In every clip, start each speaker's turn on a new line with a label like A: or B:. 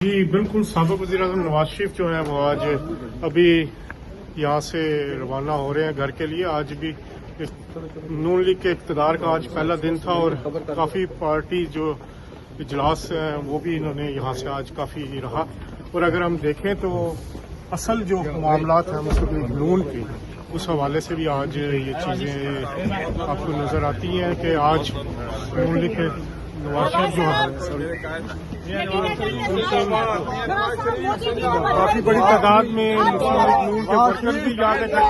A: जी बिल्कुल, साबिक़ वज़ीर-ए-आज़म नवाज शरीफ जो है वो आज अभी यहाँ से रवाना हो रहे हैं घर के लिए। आज भी नून लीग के इक़्तिदार का आज पहला दिन था और काफ़ी पार्टी जो इजलास है वो भी इन्होंने यहाँ से आज काफ़ी रहा। और अगर हम देखें तो असल जो मामलात हैं मुस्लिम लीग नून के, उस हवाले से भी आज ये चीज़ें आपको नज़र आती हैं कि आज नून लीग के नवाज शरीफ जो है काफी बड़ी तादाद में मुस्लिम लीग नून के वर्कर भी याद कर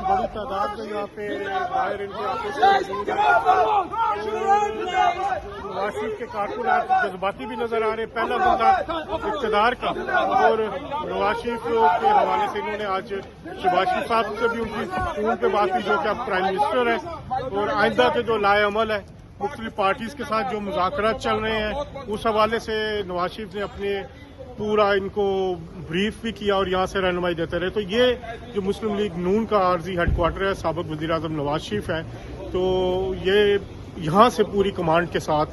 A: बड़ी तादाद में यहाँ पे बाहर इनके नवाज शरीफ के कारकुन आज जज्बाती भी नजर आ रहे हैं। पहला बंदा इक़्तिदार का और नवाज शरीफ के हवाले से इन्होंने आज शहबाज शरीफ साहब से भी उनकी फोन पे बात की, जो कि अब प्राइम मिनिस्टर है, और आइंदा के जो लाए अमल है मुख्तलिफ पार्टीज के साथ जो मुज़ाकरात चल रहे हैं उस हवाले से नवाज शरीफ ने अपने पूरा इनको ब्रीफ भी किया और यहाँ से रहनुमाई देते रहे। तो ये जो मुस्लिम लीग नून का आर्जी हेडक्वार्टर है, साबिक़ वज़ीर-ए-आज़म नवाज शरीफ है, तो ये यहाँ से पूरी कमांड के साथ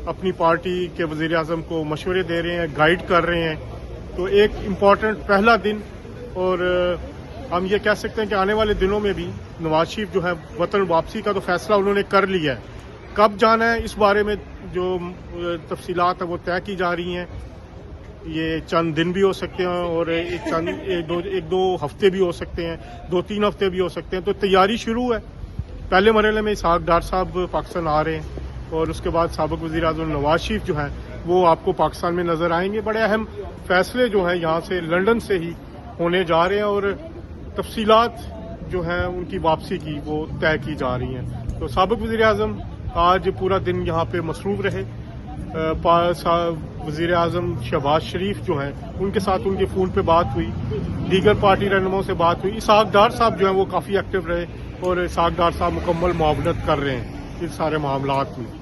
A: अपनी पार्टी के वज़ीर-ए-आज़म को मशवरे दे रहे हैं, गाइड कर रहे हैं। तो एक इम्पॉर्टेंट पहला दिन, और हम ये कह सकते हैं कि आने वाले दिनों में भी नवाज शरीफ जो है वतन वापसी का तो फैसला उन्होंने कर लिया है। कब जाना है इस बारे में जो तफसीलात है वो तय की जा रही हैं। ये चंद दिन भी हो सकते हैं और एक दो हफ्ते भी हो सकते हैं, 2-3 हफ्ते भी हो सकते हैं। तो तैयारी शुरू है। पहले मरहले में इसहाक डार साहब पाकिस्तान आ रहे हैं और उसके बाद साबिक़ वज़ीर-ए-आज़म नवाज शरीफ जो हैं वो आपको पाकिस्तान में नजर आएंगे। बड़े अहम फैसले जो हैं यहाँ से लंदन से ही होने जा रहे हैं और तफसीलात जो हैं उनकी वापसी की वो तय की जा रही हैं। तो साबिक़ वज़ीर-ए-आज़म आज पूरा दिन यहाँ पे मसरूफ रहे। वज़ीर-ए-आज़म शहबाज शरीफ जो हैं उनके साथ उनके फ़ोन पे बात हुई, दीगर पार्टी रहनुमाओं से बात हुई। इसहाक डार साहब जो हैं वो काफ़ी एक्टिव रहे और इसहाक डार साहब मुकम्मल मुआवनत कर रहे हैं इन सारे मामलात में।